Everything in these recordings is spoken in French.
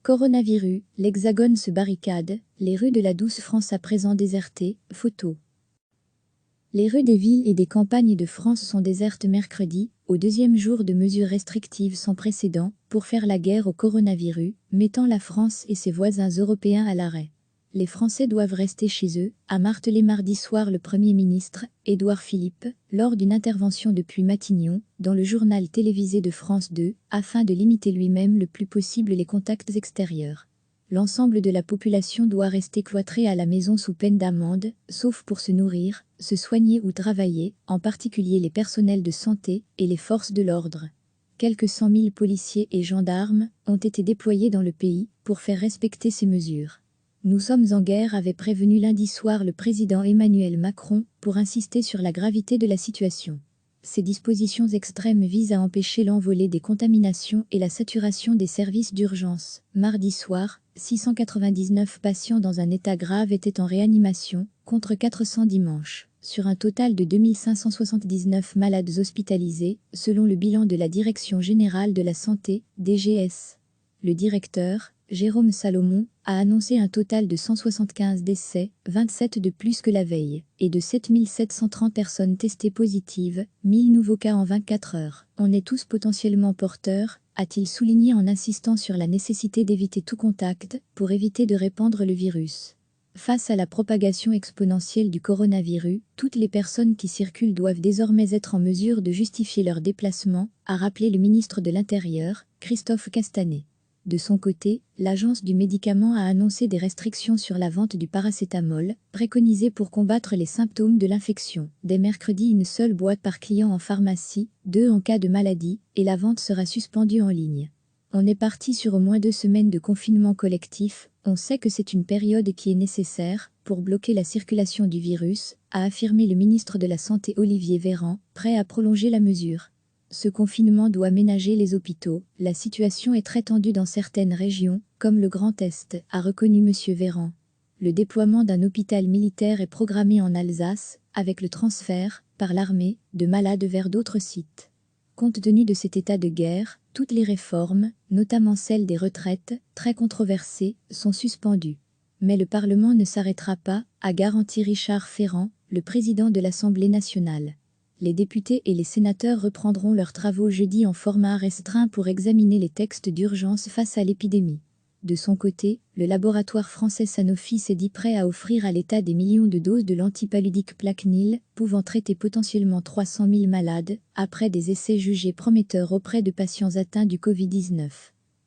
Coronavirus, l'Hexagone se barricade, les rues de la douce France à présent désertées, photo. Les rues des villes et des campagnes de France sont désertes mercredi, au deuxième jour de mesures restrictives sans précédent, pour faire la guerre au coronavirus, mettant la France et ses voisins européens à l'arrêt. Les Français doivent rester chez eux, a martelé mardi soir le Premier ministre, Édouard Philippe, lors d'une intervention depuis Matignon, dans le journal télévisé de France 2, afin de limiter lui-même le plus possible les contacts extérieurs. L'ensemble de la population doit rester cloîtrée à la maison sous peine d'amende, sauf pour se nourrir, se soigner ou travailler, en particulier les personnels de santé et les forces de l'ordre. Quelques 100 000 policiers et gendarmes ont été déployés dans le pays pour faire respecter ces mesures. Nous sommes en guerre, avait prévenu lundi soir le président Emmanuel Macron pour insister sur la gravité de la situation. Ces dispositions extrêmes visent à empêcher l'envolée des contaminations et la saturation des services d'urgence. Mardi soir, 699 patients dans un état grave étaient en réanimation, contre 400 dimanche, sur un total de 2579 malades hospitalisés, selon le bilan de la Direction générale de la santé, DGS. Le directeur, Jérôme Salomon, a annoncé un total de 175 décès, 27 de plus que la veille, et de 7730 personnes testées positives, 1000 nouveaux cas en 24 heures. On est tous potentiellement porteurs, a-t-il souligné en insistant sur la nécessité d'éviter tout contact pour éviter de répandre le virus. Face à la propagation exponentielle du coronavirus, toutes les personnes qui circulent doivent désormais être en mesure de justifier leur déplacement, a rappelé le ministre de l'Intérieur, Christophe Castanet. De son côté, l'Agence du médicament a annoncé des restrictions sur la vente du paracétamol, préconisé pour combattre les symptômes de l'infection. Dès mercredi, une seule boîte par client en pharmacie, 2 en cas de maladie, et la vente sera suspendue en ligne. On est parti sur au moins 2 semaines de confinement collectif, on sait que c'est une période qui est nécessaire pour bloquer la circulation du virus, a affirmé le ministre de la Santé Olivier Véran, prêt à prolonger la mesure. Ce confinement doit ménager les hôpitaux, la situation est très tendue dans certaines régions, comme le Grand Est, a reconnu M. Véran. Le déploiement d'un hôpital militaire est programmé en Alsace, avec le transfert, par l'armée, de malades vers d'autres sites. Compte tenu de cet état de guerre, toutes les réformes, notamment celle des retraites, très controversées, sont suspendues. Mais le Parlement ne s'arrêtera pas, a garanti Richard Ferrand, le président de l'Assemblée nationale. Les députés et les sénateurs reprendront leurs travaux jeudi en format restreint pour examiner les textes d'urgence face à l'épidémie. De son côté, le laboratoire français Sanofi s'est dit prêt à offrir à l'État des millions de doses de l'antipaludique Plaquenil, pouvant traiter potentiellement 300 000 malades, après des essais jugés prometteurs auprès de patients atteints du Covid-19.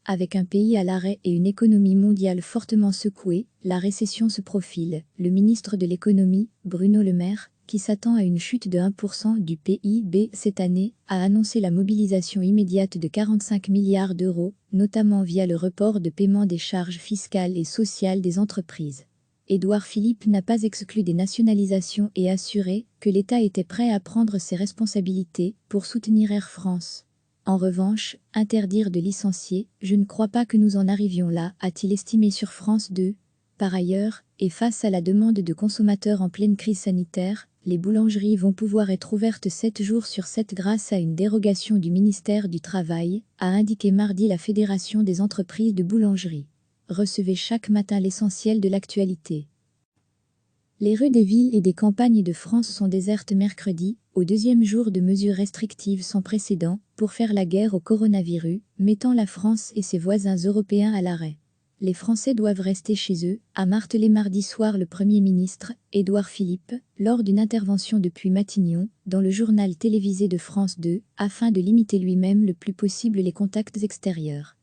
Avec un pays à l'arrêt et une économie mondiale fortement secouée, la récession se profile. Le ministre de l'économie, Bruno Le Maire, qui s'attend à une chute de 1% du PIB cette année, a annoncé la mobilisation immédiate de 45 milliards d'euros, notamment via le report de paiement des charges fiscales et sociales des entreprises. Édouard Philippe n'a pas exclu des nationalisations et assuré que l'État était prêt à prendre ses responsabilités pour soutenir Air France. En revanche, interdire de licencier, je ne crois pas que nous en arrivions là, a-t-il estimé sur France 2. Par ailleurs, et face à la demande de consommateurs en pleine crise sanitaire, les boulangeries vont pouvoir être ouvertes 7 jours sur 7 grâce à une dérogation du ministère du Travail, a indiqué mardi la Fédération des entreprises de boulangerie. Recevez chaque matin l'essentiel de l'actualité. Les rues des villes et des campagnes de France sont désertes mercredi, au deuxième jour de mesures restrictives sans précédent, pour faire la guerre au coronavirus, mettant la France et ses voisins européens à l'arrêt. Les Français doivent rester chez eux, a martelé mardi soir le Premier ministre, Édouard Philippe, lors d'une intervention depuis Matignon, dans le journal télévisé de France 2, afin de limiter lui-même le plus possible les contacts extérieurs.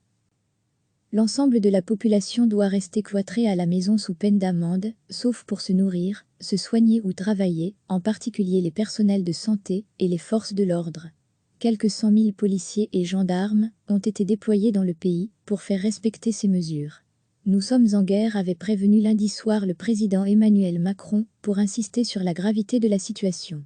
L'ensemble de la population doit rester cloîtrée à la maison sous peine d'amende, sauf pour se nourrir, se soigner ou travailler, en particulier les personnels de santé et les forces de l'ordre. Quelques 100 000 policiers et gendarmes ont été déployés dans le pays pour faire respecter ces mesures. Nous sommes en guerre, avait prévenu lundi soir le président Emmanuel Macron pour insister sur la gravité de la situation.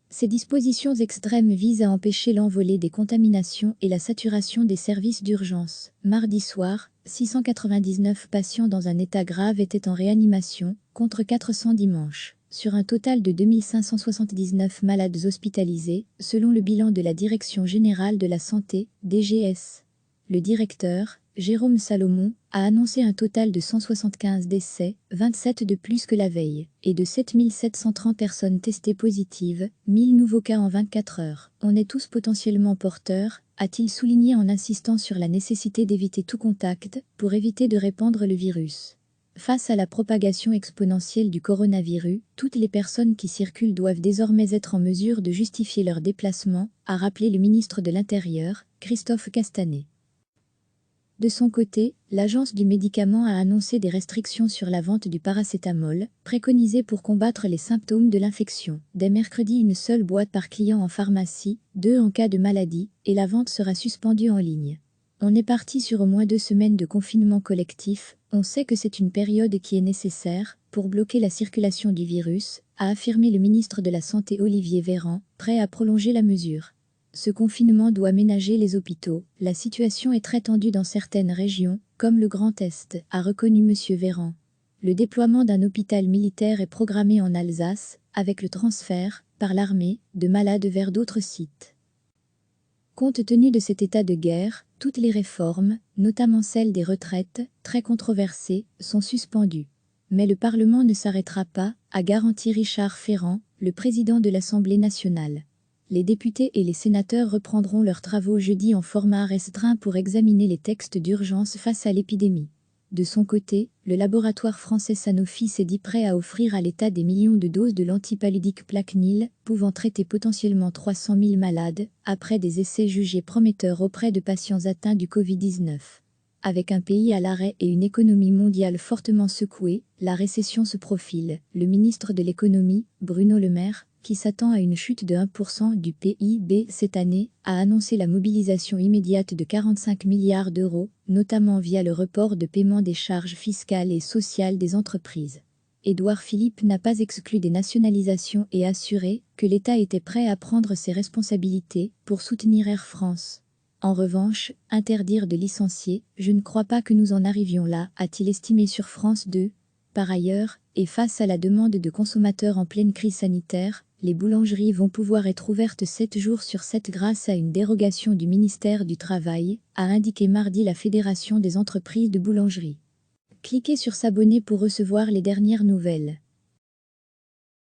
Ces dispositions extrêmes visent à empêcher l'envolée des contaminations et la saturation des services d'urgence. Mardi soir, 699 patients dans un état grave étaient en réanimation, contre 400 dimanche, sur un total de 2579 malades hospitalisés, selon le bilan de la Direction générale de la santé, DGS. Le directeur, Jérôme Salomon, a annoncé un total de 175 décès, 27 de plus que la veille, et de 7 730 personnes testées positives, 1000 nouveaux cas en 24 heures. On est tous potentiellement porteurs, a-t-il souligné en insistant sur la nécessité d'éviter tout contact pour éviter de répandre le virus. Face à la propagation exponentielle du coronavirus, toutes les personnes qui circulent doivent désormais être en mesure de justifier leur déplacement, a rappelé le ministre de l'Intérieur, Christophe Castanet. De son côté, l'Agence du médicament a annoncé des restrictions sur la vente du paracétamol, préconisé pour combattre les symptômes de l'infection. Dès mercredi, une seule boîte par client en pharmacie, 2 en cas de maladie, et la vente sera suspendue en ligne. On est parti sur au moins 2 semaines de confinement collectif, on sait que c'est une période qui est nécessaire pour bloquer la circulation du virus, a affirmé le ministre de la Santé Olivier Véran, prêt à prolonger la mesure. Ce confinement doit ménager les hôpitaux. La situation est très tendue dans certaines régions, comme le Grand Est, a reconnu M. Véran. Le déploiement d'un hôpital militaire est programmé en Alsace, avec le transfert, par l'armée, de malades vers d'autres sites. Compte tenu de cet état de guerre, toutes les réformes, notamment celles des retraites, très controversées, sont suspendues. Mais le Parlement ne s'arrêtera pas, a garanti Richard Ferrand, le président de l'Assemblée nationale. Les députés et les sénateurs reprendront leurs travaux jeudi en format restreint pour examiner les textes d'urgence face à l'épidémie. De son côté, le laboratoire français Sanofi s'est dit prêt à offrir à l'État des millions de doses de l'antipaludique Plaquenil, pouvant traiter potentiellement 300 000 malades, après des essais jugés prometteurs auprès de patients atteints du Covid-19. Avec un pays à l'arrêt et une économie mondiale fortement secouée, la récession se profile. Le ministre de l'économie, Bruno Le Maire, qui s'attend à une chute de 1% du PIB cette année, a annoncé la mobilisation immédiate de 45 milliards d'euros, notamment via le report de paiement des charges fiscales et sociales des entreprises. Édouard Philippe n'a pas exclu des nationalisations et assuré que l'État était prêt à prendre ses responsabilités pour soutenir Air France. En revanche, interdire de licencier, je ne crois pas que nous en arrivions là, a-t-il estimé sur France 2. Par ailleurs, et face à la demande de consommateurs en pleine crise sanitaire, les boulangeries vont pouvoir être ouvertes 7 jours sur 7 grâce à une dérogation du ministère du Travail, a indiqué mardi la Fédération des entreprises de boulangerie. Cliquez sur s'abonner pour recevoir les dernières nouvelles.